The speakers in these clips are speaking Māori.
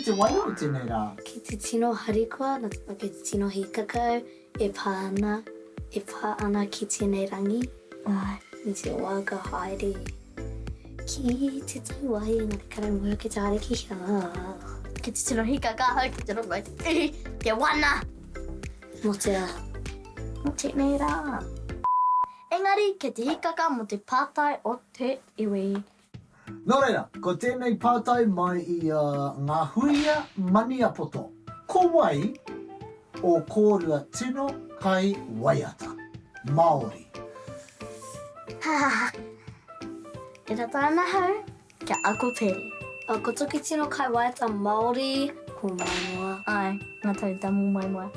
te waio o tēnei rā? Ki te tino harikua, ke te tino hikakau, e pā ana ki tēnei rangi. Ai. Ni te waka haere. Ki te taiwai, ngā te karamoa ki te ariki. Ki te tino hikakau, ki te rongo te wana. Mo te a. Mo tēnei rā. Engari, ke te hikaka mo te pātai o te iwi. Nō reira, ko tēnei pātai mai i ngā huia mani apoto. Ko wai o kōrua tino kai waiata. Māori. E rata ana hau, kia ako pere. Ko toki tino kai waiata Māori, ko maimoa. Ai, ngā tau tamu mai mai.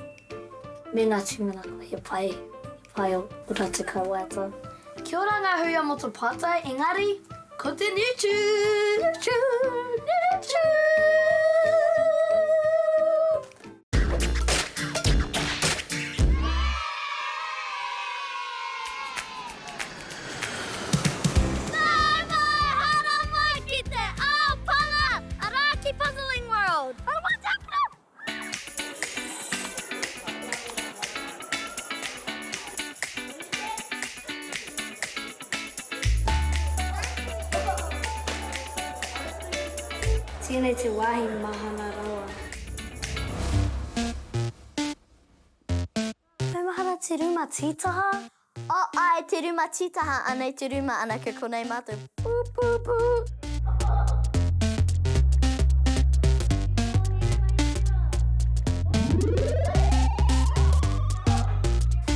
Me ngā tūngana ko he pai o rata kai waiata. Kia ora ngā huia mo tō pātai, engari, ko te nitu! Tēnei te wāhi mahana rawa. Kai mahana te ruma tītaha? Ai, te ruma titaha, anei te ruma ana ke konei mātou. Pū, pū, pū.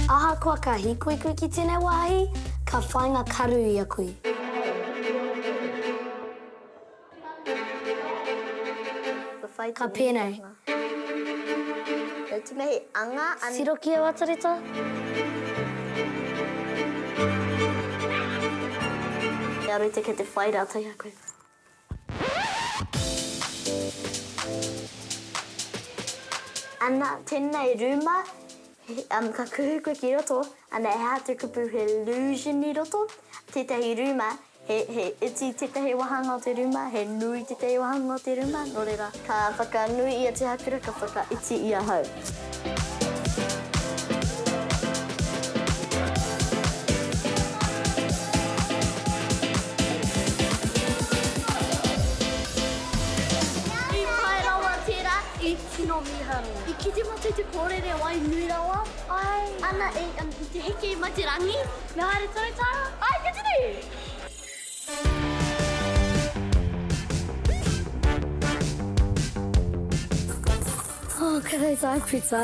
Ahakoa ka hikoi koe ki tēnei wāhi, ka whainga karu i a koe. Ka pēnei. E te mehi anga. Siroki au Atareta? Kia rute ke te whaira atai a koe. Ana, tēnei ruma, ka kuhu koe ki roto, ana e hā te kupu he illusion i roto. Tētahi ruma, he iti tētahi wahanga o te ruma, he nui tētahi wahanga o te ruma, nō reira. Ka whakanui ia te hakura, ka whakaiti ia hau. I pai rawa tērā, i tino miharo. I kite matu te kōrere wai nui rawa. Ai. Ana, i te heke mai te rangi. Me haere toretara. Ai, ka tini! Oh, karei tai pita.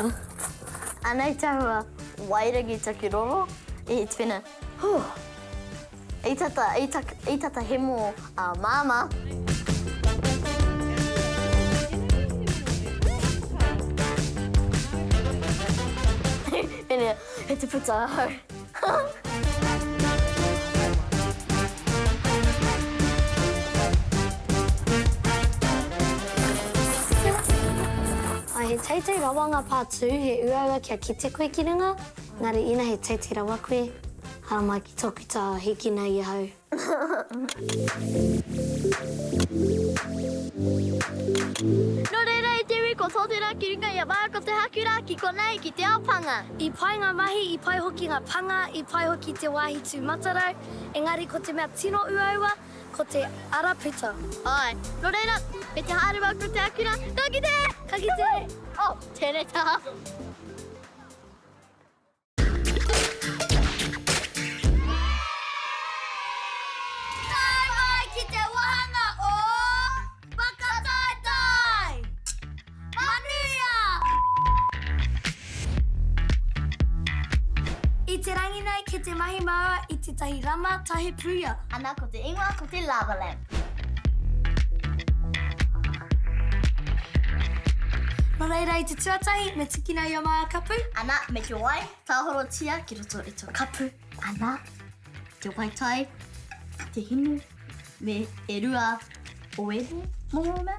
Anei tahua, wairangi takiroro, e te whina. I tata hemo a māma. Pene, he te puta hau. He teitei rawanga pātū, he uaua kia kite koe ki runga. Ngari ina he teitei rawa koe. Hara mai ki toku tā hiki nei i hau. Nō reira i te wi ko tōtera ki runga i a wā ko te hakura ki konei ki te ao panga. I pai ngā mahi, i pai hoki ngā panga, i pai hoki te wāhi tū matarau. Engari ko te mea tino uaua, ko te arapita. Ai, nō reira, me te hārewa ko te hakura, ka kite! Ka kite! Oh, tēnei taha. Nai mai ki te wahanga o Whakataitai! Manuia! I te rangi nei ki te mahi maua i te tahi rama tahi pruia. Ana ko te ingoa ko te lava lamp. Nō reira i te tuatahi, me tikina i o mai a kapu. Ana, me te wai, tāhoro tia ki roto i tō kapu. Ana, te wai tai, te hinu, me e rua o ehe, mō mea.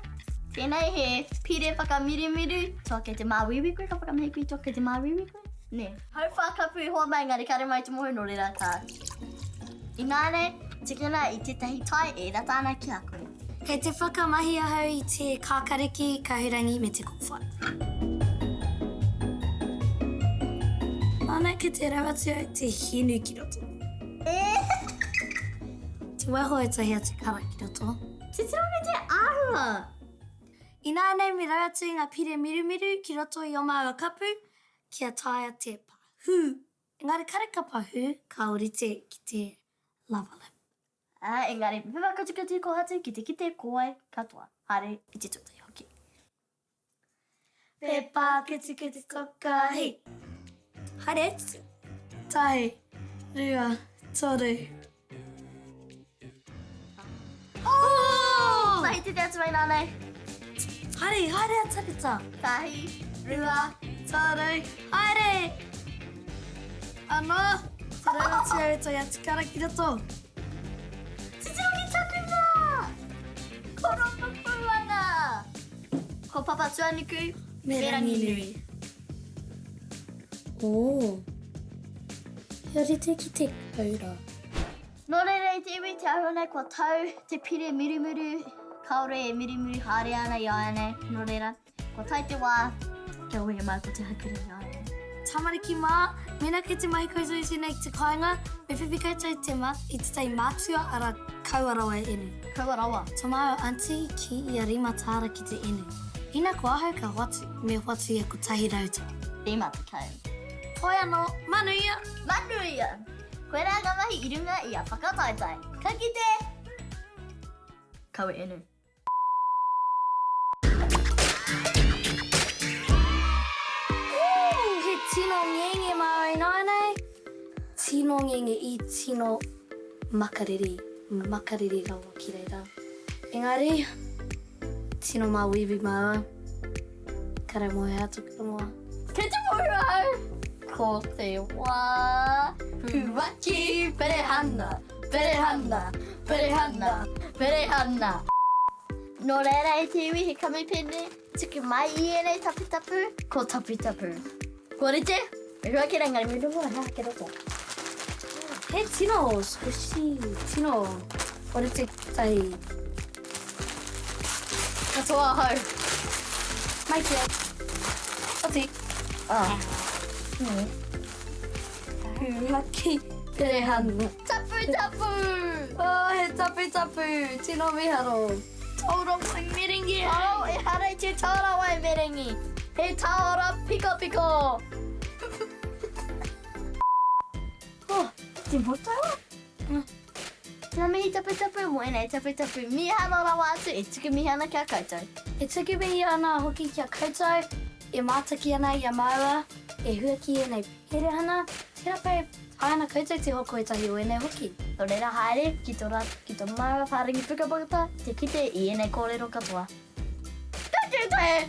Tēnei he pire whakamirimiru, toa ke te māwiwi koe, ka whakamihi koe, toa ke te māwiwi koe. Ne, hau whakapu i hoa mai, ngari kare mai te moho nō reira tā. I ngāne, tikina i tētahi tai e rata ana ki a koe. Kei te whakamahi ahau I te kākariki, kahurangi me te kōwhai. Ana ke te rawatu au te hinu ki roto. Te waho e tahi a te kara ki roto. Te tira me te āhua. I nānei me rawatu ngā pire mirumiru ki roto I o māua kapu, kia taia te pāhū. Engari kare ka pāhū, ka orite ki te lava lip. Engari, pepa katukuti ko hatu ki te kite kōai katoa. Hare I te tutai hoki. Pepa kitukuti toka hei. Hare, tahi, rua, toru. Oh! Mahi te atu mai nānei. Hare, hare a takata. Tahi, rua, Toru, haere! Anō, te rawatu au tai atu kara ki roto. te tira ki taku nā! Koro pupu ana! Ko papa tuanuku, merangi nui. Oh. He orite ki te kaura. Nō reira I te iwi te ahuna kua tau te pire mirumiru, kaore e mirumiru haere ana I aene. Nō reira, kua tai te wā, kia ui mai ko te hakura I aene. Tamariki mā, mena ke te mahi koutou tēnei ki te kāinga, me whiwhi koutou te mat I te tei mātua ara kauarawa e inu. Kaua rawa. Tā māu auntie ki I a rima tāra ki te inu. Ina ko ahau ka watu, me watu ia ko tahi rauta. Rima te kau. Poi anō, manu ia! Manuia! Koe rā ngā mahi I runga I a whakataitai. Ka kite! Kaua inu. He tino ngenge māu I nānei. Tino ngenge I tino makariri. Makariri rawa ki reira. Engari, tino mā wiwi māua. Kare moe atu ki rongoa. Kei te mōrau! Ko te wā. Puwaki, perehana, perehana, perehana, perehana. Nō reira I te iwi he kamipene, tuku mai I enei tapitapu, ko tapitapu. Ko rite, me hua ki rangari me rungo hea ke roto. He tino, squishy, tino. Ore te tahi. Katoa hau. Mai kia. Oti. Huaki, perehana. Tapu tapu! Oh, he tapu tapu, tino miharo. Tauro mai merengi. Oh, e hara I te taora wai merengi. He taora piko piko. Oh, te motawa? Tēnā mihi tapu tapu mo enei tapu tapu. Mihana rawa atu e tuku mihana kia koutou. E tuku mihi ana hoki kia koutou, e mātaki ana I a māua, e huaki e nei perehana, tērā pai haina koutou te hoko e tahi o enei hoki. Tō reira haere, ki tō māua whārangi pukapukata, te kite I enei kōrero katoa. Ka kite!